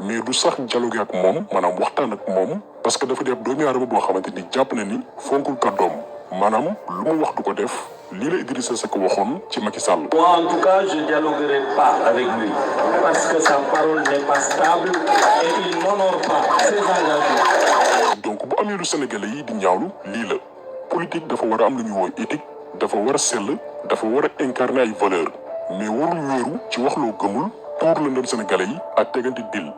mais du sax dialogue ak moom maanaam waxtaan ak moom parce que dafa di ab doomi aadama boo xamante ni jàpp na ni fonkul kàddoom maanaam lu mu wax du ko def lii la Idrissa Seck waxoon ci Macky Sall. Moi en tout cas je dialoguerai pas avec lui parce que sa parole n'est pas stable et il n'honore pas ses engagements. donc bu amee lu Sénégalais yi di ñaawlu lii la politique dafa war a am lu ñu wooy éthique dafa war a sell dafa war a incarner ay valeurs mais warul wéeru ci wax loo gëmul tuur la ndem Sénégalais yi ak tegante dil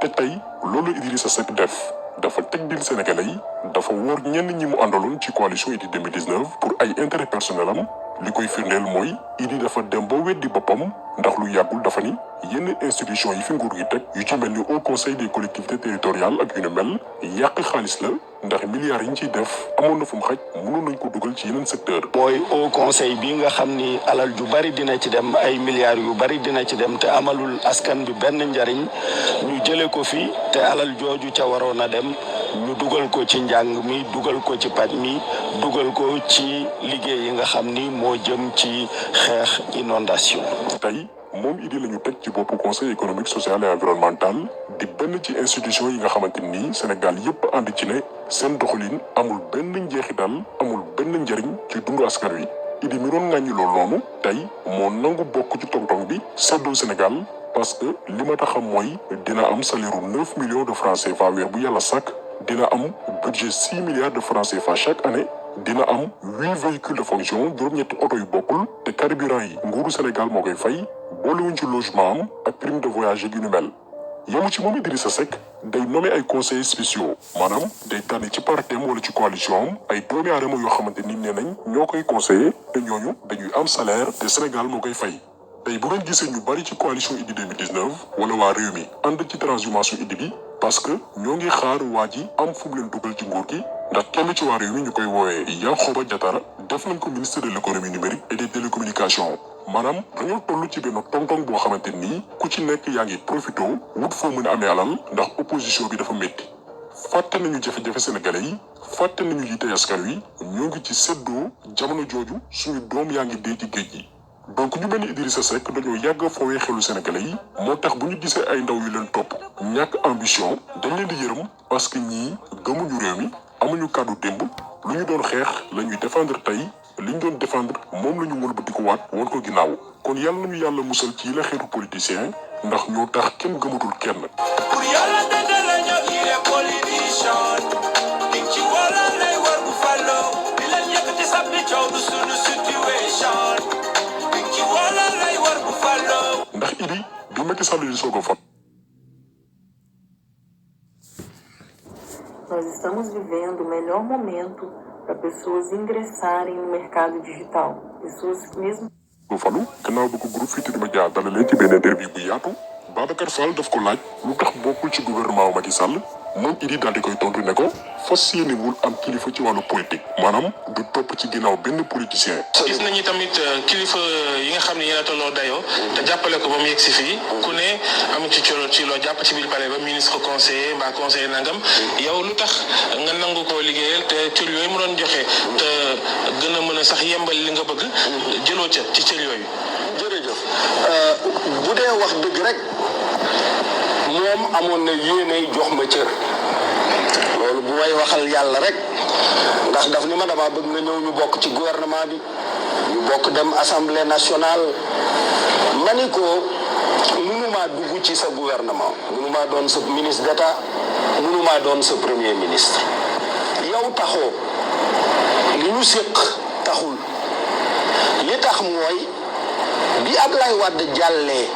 te tey loolu Idrissa Seck def dafa teg dil Sénégalais yi dafa wóor ñenn ñi mu àndaloon ci coalition Idy 2019 pour ay intérêt personnel am li koy firndeel mooy Idy dafa dem ba weddi boppam ndax lu yàggul dafa ni yenn institution yi fi nguur gi teg yu ci mel ni Haut Conseil des collectivités territoriales ak yu ne mel yàq xaalis la ndax milliards yi ñu ciy def amoon na fu mu xaj mënoon nañ ko dugal ci yeneen secteur. mooy Haut Conseil bi nga xam ni alal ju bari dina ci dem ay milliards yu bari dina ci dem te amalul askan bi benn njariñ ñu jële ko fi te alal jooju ca waroon a dem ñu dugal ko ci njàng mi dugal ko ci paj mi dugal ko ci liggéey yi nga xam ni moo jëm ci xeex inondation. tey moom Idy la ñu teg ci boppu conseil économique social et environnemental di benn ci institution yi nga xamante ni Sénégal yépp ànd ci ne seen doxalin amul benn njeexital amul benn njariñ ci dundu askan wi. Idy mi doon ŋàññi loolu noonu tey moo nangu bokk ci tong-tong bi seddoo Sénégal parce que li ma tax xam mooy dina am salaire u 9 millions de francs CFA weer bu yàlla sàkk dina am budget 6 milliards de francs CFA chaque année dina am 8 véhicules de fonction juróom-ñetti oto yu bokkul te carburant yi nguuru Sénégal moo koy fay boolewuñ ci logement am ak prime de voyage yu ni mel. yemu ci moom Idrissa Seck day nommé ay conseillers spéciaux maanaam day tànn ci partem wala ci coalition am ay doomi aadama yoo xamante ni nee nañ ñoo koy conseiller te ñooñu dañuy am salaire te Sénégal moo koy fay. tey bu ngeen gisee ñu bari ci coalition Idy 2019 wala waa réew mi ànd ci transhumance Idy bi parce que ñoo ngi xaar waa ji am fu mu leen dugal ci nguur gi ndax kenn ci waa réew mi ñu koy woowee Yankhoba Diattara def nañ ko ministre de l'économie numérique et des télécommunications maanaam dañoo toll ci benn tong-tong boo xamante nii ku ci nekk yaa ngi profité wut foo mën a amee alal ndax opposition bi dafa métti fàtte nañu jafe-jafe sénégalais yi fàtte nañu yitte askan wi ñoo ngi ci séddoo jamono jooju suñu doom yaa ngi dee ci géej gi. donc ñu benn Idrissa Seck dañoo yàgg a foowee xelu sénégalais yi moo tax bu ñu gisee ay ndaw yu leen topp ñàkk ambition dañ leen di yërëm parce que ñii gëmuñu réew mi amuñu kàddu démb lu ñu doon xeex la ñuy défendre tey li ñu doon défendre moom la ñu wëlbatiku waat woon ko ginnaaw kon yàlla nañu yàlla musal ci la xeetu politicien ndax ñoo tax kenn gëmatul kenn. pour yàlla dëgg la ñoo yile politicien di ci wala lay war bu fàlloo di leen yëkkati sàppi coow du sunu situation di ci wala lay war bu fàlloo. ndax Idy bi Macky Sall di soog a fat. Nós estamos vivendo o melhor momento para pessoas ingressarem no mercado digital. Pessoas que mesmo bu falu gannaaw ba ko groupe Futurs Médias dalalee ci benn interview bu yaatu Babacar Fall daf ko laaj lu tax bokkul ci gouvernement Macky Sall moom Idy daal di koy tontu ne ko fas yéenewul am kilifa ci wàllu politique maanaam du topp ci ginnaaw benn politicien. gis nañu tamit kilifa yi nga xam ne yéen a tolloo dayoo te jàppale ko ba mu yegg si fii ku ne am ci loo jàpp ci biir palais ba ministre conseiller mbaa conseiller nangam yow lu tax nga nangu koo liggéeyal te cër yooyu mu doon joxe te gën a mën a sax yembal li nga bëgg jëloo ca ci cër yooyu. jërëjëf bu dee wax dëgg rek moom amoon na yéenay jox ma cër loolu bu may waxal yàlla rek ndax daf ni ma dama bëgg nga ñëw ñu bokk ci gouvernement bi ñu bokk dem assemblée nationale ma ni ko mënumaa dugg ci sa gouvernement mënumaa doon sa ministre d'état mënumaa doon sa premier ministre yow taxoo li ñu séq taxul li tax mooy bi Ablaye Wade jàllee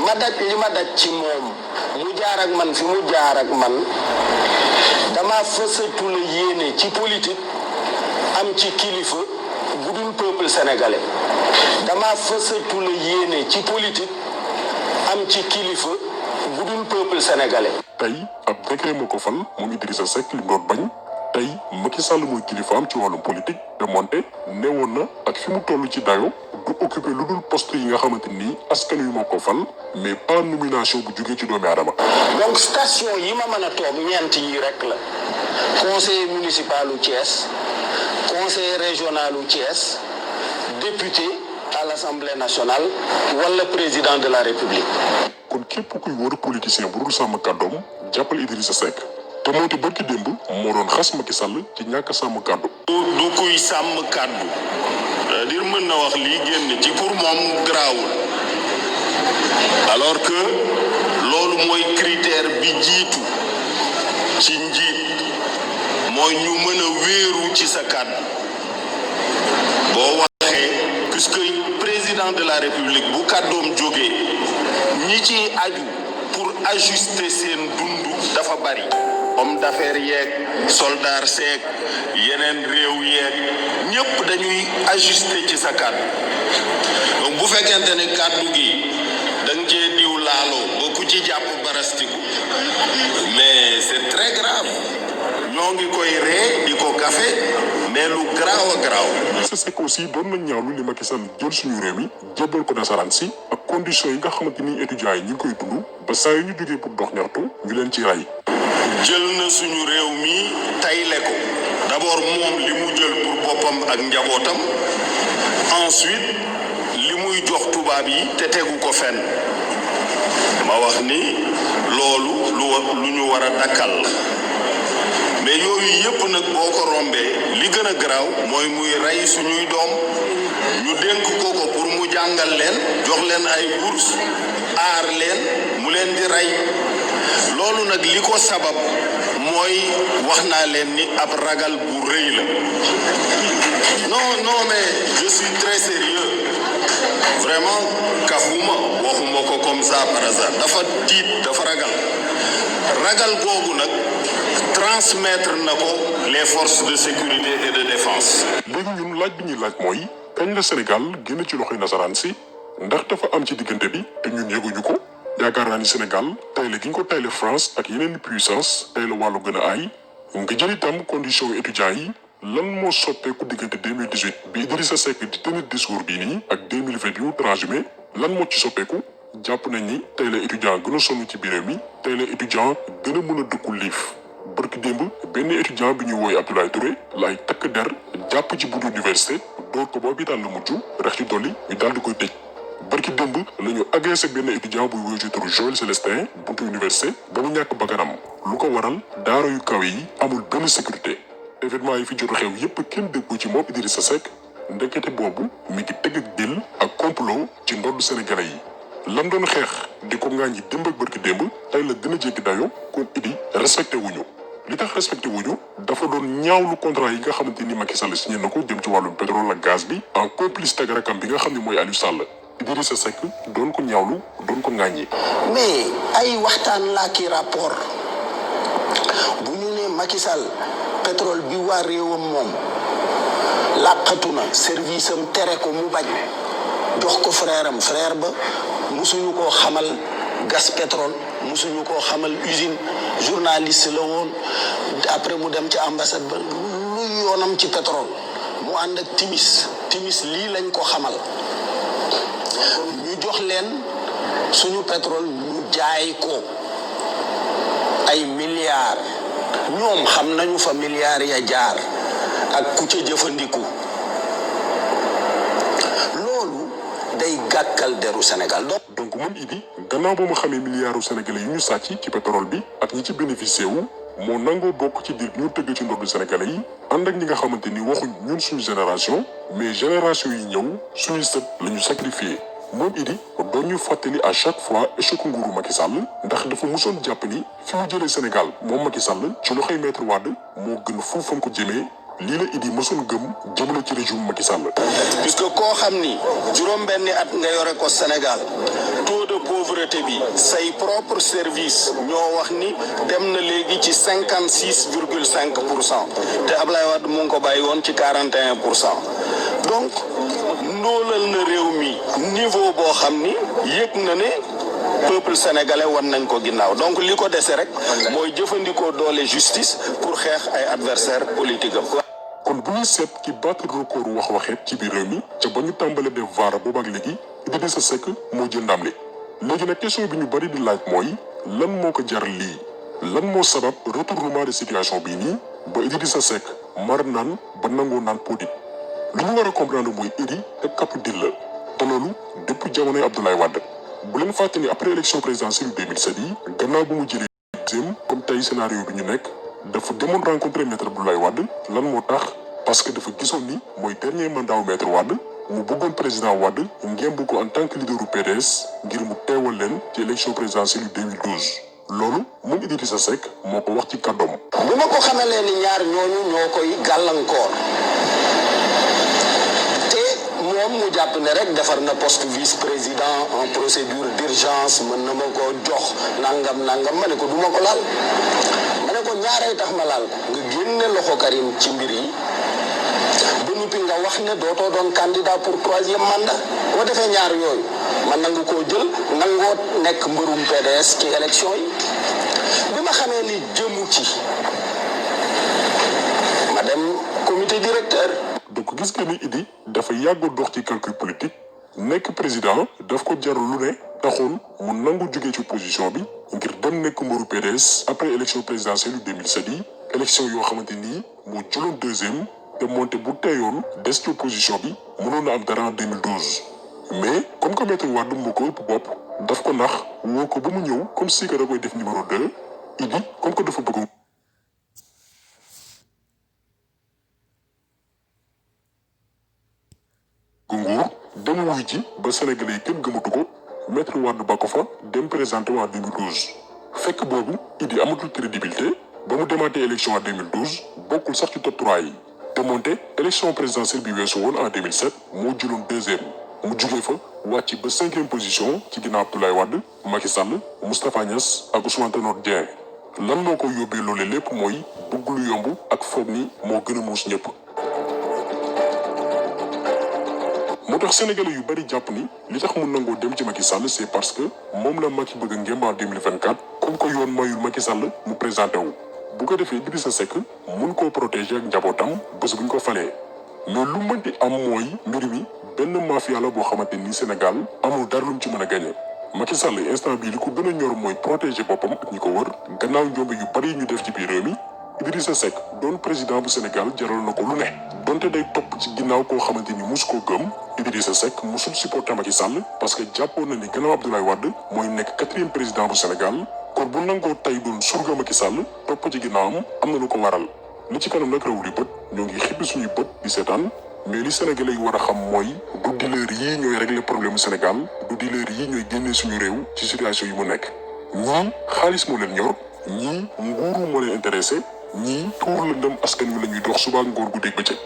ma daj li ma daj ci moom mu jaar ak man fi mu jaar ak man dama fësatu la yéene ci politique am ci kilifa bu dul peuple sénégalais dama fësatu la yéene ci politique am ci kilifa bu dul peuple sénégalais. tey ab décret moo ko fal moom Idrissa Seck li mu doon bañ tey Macky Sall mooy kilifaam ci wàllum politique te moonte newoon na ak fi mu toll ci dayo du occupé lu dul poste yi nga xamante ni askan wi moo ko fal mais pas nomination bu jógee ci doomi aadama. donc station yi ma mën a toog ñeent yi rek la conseiller municipal u Thiès conseiller régional u Thiès député à l'Assemblée nationale wala président de la République. kon képp kuy wër politicien bu dul sàmm kàddoom jàppal Idrissa Seck te moonte barki démb moo doon xas Macky Sall ci ñàkk sàmm kàddu. du kuy sàmm kàddu c'est-à-dire mën na wax lii génn ci pour moom garaawul alors que loolu mooy critère bi jiitu ci njiit mooy ñu mën a wéeru ci sa kàddu boo waxee puisque président de la république bu kàddoom jógee ñi ci aju pour ajuster seen dund dafa bari homme d'affaires yeeg soldat seeg yeneen réew yeeg ñëpp dañuy ajuster ci sa kàddu donc bu fekkente ne kàddu gi da nga cee diw laaloo ba ku ci jàpp barastiku mais c'est très grave ñoo ngi koy ree di ko kafe mais lu garaaw a garaaw. Idrissa Seck aussi doon na ñaawlu li Macky Sall jël suñu réew mi jébbal ko nasaraan si ak conditions yi nga xamante ni étudiants yi ñu ngi koy dund ba saa yu ñu jógee pour dox ñaxtu ñu leen ci rey. jël na suñu réew mi tayle ko d'abord moom li mu jël pour boppam ak njabootam ensuite li muy jox tubaab yi te tegu ko fenn ma wax ni loolu lu ñu war a dakkal la mais yooyu yëpp nag boo ko rombee li gën a garaaw mooy muy rey suñuy doom ñu dénk ko pour mu jàngal leen jox leen ay bourse aar leen mu leen di rey loolu nag li ko sabab mooy wax naa leen ni ab ragal bu rëy la non mais je suis très sérieux vraiment kafuma waxuma ko comme ça par hasard dafa tiit dafa ragal googu nag transmettre na ko les forces de sécurité et de défense. léegi ñun laaj bi ñuy laaj mooy kañ la Sénégal génn ci loxoy nasaraan si ndax dafa am ci diggante bi te ñun yëguñu ko yaakaar naa ni Sénégal tayle gi ñu ko tayle France ak yeneen puissance tey la wàllu gën a aay nga jël itam condition étudiants yi lan moo soppeeku diggante 2018 bi Idrissa Seck di tenir discours bii nii ak 2020 bi mu transhumé lan moo ci soppeeku jàpp nañ ni tey la étudiant gën a sonn ci biir réew mi tey la étudiant gën a mën a dëkku liif barki démb benn étudiant bi ñuy wooye Abdoulaye Touré laay takk der jàpp ci buntu université door ko ba hôpital la mujj rex ci dolli ñu daal di koy tëj barki démb la ñu agressé benn étudiant buy woy ci turu Joël Célestin buntu université ba mu ñàkk bakkanam lu ko waral daara yu kawe yi amul benn sécurité événement yi fi jot xew yépp kenn déggu ci moom Idrissa Seck ndekete boobu mi ngi teg ak dil ak complot ci ndoddu sénégalais yi lam doon xeex di ko ŋaañi démb ak barki démb tey la gën a jéggi dayo kon Idi respecté wuñu li tax respecté wuñu dafa doon ñaawlu contrat yi nga xamante ni Macky Sall signé na ko jëm ci wàllum pétrole ak gaz bi en complice teg rakam bi nga xam ne mooy Aliou Sall Idrissa Seck doon ko ñaawlu doon ko ŋaañi. mais ay waxtaan laa ki rapport bu ñu ne Macky Sall pétrole bi waa réewam moom làqatu na service am tere ko mu bañ jox ko frère ba musuñu koo xamal gas pétrole musuñu koo xamal usine journaliste la woon après mu dem ci ambassade ba lu yoonam ci pétrole mu ànd ak timis lii lañ ko xamal ñu jox leen suñu pétrole ñu jaay ko ay milliards ñoom xam nañu fa milliards ya jaar ak ku ca jëfandiku loolu day gàkkal deru Sénégal donc man Idi gannaaw ba ma xamee milliards sénégalais yu ñu sàcc ci pétrole bi ak ñi ci bénéficié wu moo nangoo bokk ci biir ñu tëgg ci ndoddu sénégalais yi ànd ak ñi nga xamante ni waxuñ ñun suñu génération mais génération yi ñëw suñu sët la ñu sacrifié moom Idi doon ñu fàttali à chaque fois échec nguuru Macky Sall ndax dafa musoon jàpp ni fi mu jëlee Sénégal moom Macky Sall ci loxoy Maître Wade moo gën fuufam ko jëmee lii la Idi mësoon gëm jëmale ci régime Macky Sall. puisque koo xam ni juróom-benni at nga yore ko Sénégal taux de pauvreté bi say propre service ñoo wax ni dem na léegi ci 56,5% te Ablaye Wade mu ngi ko bàyyi woon ci 41%. donc noolal na réew mi niveau boo xam ni yëg na ne peuple sénégalais wan nañ ko ginnaaw donc li ko dese rek mooy jëfandikoo doole justice pour xeex ay adversaire politique am. kon bu ñu seet ki battre record waxeet ci biir réew mi ca ba ñu tàmbalee def vaara boobu ak léegi Idrissa Seck moo jël ndam li léegi nag question bi ñu bari di laaj mooy lan moo ko jar lii lan moo sabab retournement de situation bii nii ba Idrissa Seck mar naan ba nangoo naan podit li ñu war a comprendre mooy Idi ak kapp dil la te loolu depuis jamonoy Abdoulaye Wade bu leen fàtte ni après élection présidentielle 2007 yi gannaaw bu mu jëlee deuxième comme tey scénario bi ñu nekk dafa demoon rencontrer maître Abdoulaye Wade lan moo tax parce que dafa gisoon ni mooy dernier mandat wu maître Wade mu bëggoon président Wade ngemb ko en tant que leaderu PDS ngir mu teewal leen ci élection présidentielle 2012 loolu moom Idrissa Seck moo ko wax ci kàddoom. bi ma ko xamalee ni ñaar ñooñu ñoo koy gàllankoor te moom mu jàpp ne rek defar na poste vice président en procédure d'urgence mën na ma ko jox nangam ma ne ko du ma ko laal ma ne ko ñaaree tax ma laal ko nga génne loxo Karim ci mbir yi ba noppi nga wax ne dootoo doon candidat pour 3e mandat boo defee ñaar yooyu man nangu koo jël nangoo nekk mbërum PDS ci élection yi bi ma xamee ni jëmu ci ma dem comité directeur. donc gis nga ni Idi dafa yàgg dox ci calcul politique nekk président daf ko jaral lu ne taxoon mu nangu jóge ci position bi ngir dem nekk mbëru PDS après élection présidentielle 2007 yi élection yoo xamante ni moo jëloon deuxième te moonte bu teyoon des ci opposition bi mënoon na am dara en 2012 mais comme que maître Wade moo ko ëpp bopp daf ko nax woo ko ba mu ñëw comme si que da koy def numéro 2 Idi comme que dafa bëgg nguur dem wuy ji ba Sénégalais yi kenn gëmatu ko maître Wade ba ko fa dem présenté en 2012 fekk boobu Idi amatul crédibilité ba mu demaatee élection en 2012 bokkul sax ci top 3 yi te moonte élection présidentielle bi weesu woon en 2007 moo jëloon deuxième mu jugee fa wàcc ba 5e position ci ginnaaw Abdoulaye Wade Macky Sall Moustapha Niasse ak Ousmane Tanor Dieng lan moo ko yóbbee loole lépp mooy bëgg lu yomb ak foog ni moo gën a muus ñëpp. moo tax sénégalais yu bari jàpp ni li tax mu nangoo dem ci Macky Sall c'est parce que moom la Macky bëgg a ngémb en 2024 comme ko yoon mayul Macky Sall mu présenté wu bu ko defee Idrissa Seck mun koo protéger ak njabootam bés buñ ko falee mais lu mënti am mooy mbir mi benn mafia la boo xamante ni Sénégal amul dara lu mu ci mën a gagné Macky Sall instant bii li ko gën a ñor mooy protéger boppam ak ñi ko wër gannaaw njombe yu bari yu ñu def ci biir réew mi Idrissa Seck doon président bu Sénégal jaral na ko lu ne donte day topp ci ginnaaw koo xamante ni musu koo gëm Idrissa Seck musul supporter Macky Sall parce que jàppoon na ni gannaaw Abdoulaye Wade mooy nekk 4e président bu Sénégal kon bu nangoo tey doon surga Macky Sall topp ci ginnaawam am na lu ko waral li ci kanam nag rawuli bët ñoo ngi xippi suñuy bët di seetaan mais li Sénégalais yi war a xam mooy du dealer yii ñooy régler problème Sénégal du dealer yii ñooy génnee suñu réew ci situation yi mu nekk ñii xaalis moo leen ñor ñii nguuru moo leen intéressé ñii tuur lëndëm askan wi la ñuy dox suba ngoor gu dégg bëccëg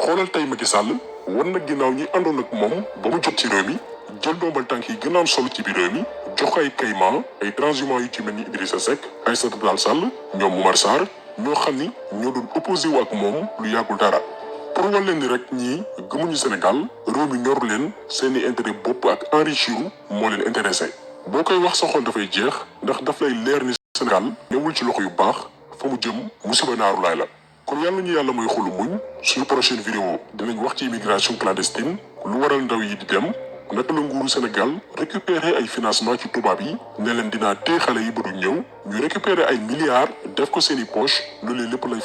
xoolal tey Macky Sall wan na ginnaaw ñi àndoon ak moom ba mu jot ci réew mi jël ndombal tànk yi gën a am solo ci biir réew mi jox ay kayma ay transhumants yu ci mel ni Idrissa Seck Aïssata Tall Sall ñoom Oumar Sarr ñoo xam ni ñoo doon opposé wu ak moom lu yàggul dara pour wan leen ni rek ñii gëmuñu Sénégal réew mi ñor leen seeni intérêt bopp ak enrichir moo leen intéressé boo koy wax sa xol dafay jeex ndax daf lay leer ni Sénégal newul ci loxo yu baax fa mu jëm musiba naaru laay la kon yàlla ñu yàlla mooy xolu muñ suñu prochaine vidéo dinañ wax ci immigration clandestine lu waral ndaw yi di dem naka la nguuru Sénégal récupérer ay financement ci tubaab yi ne leen dinaa téye xale yi ba du ñëw ñu récupérer ay milliards def ko seeni poche loolu lépp lañ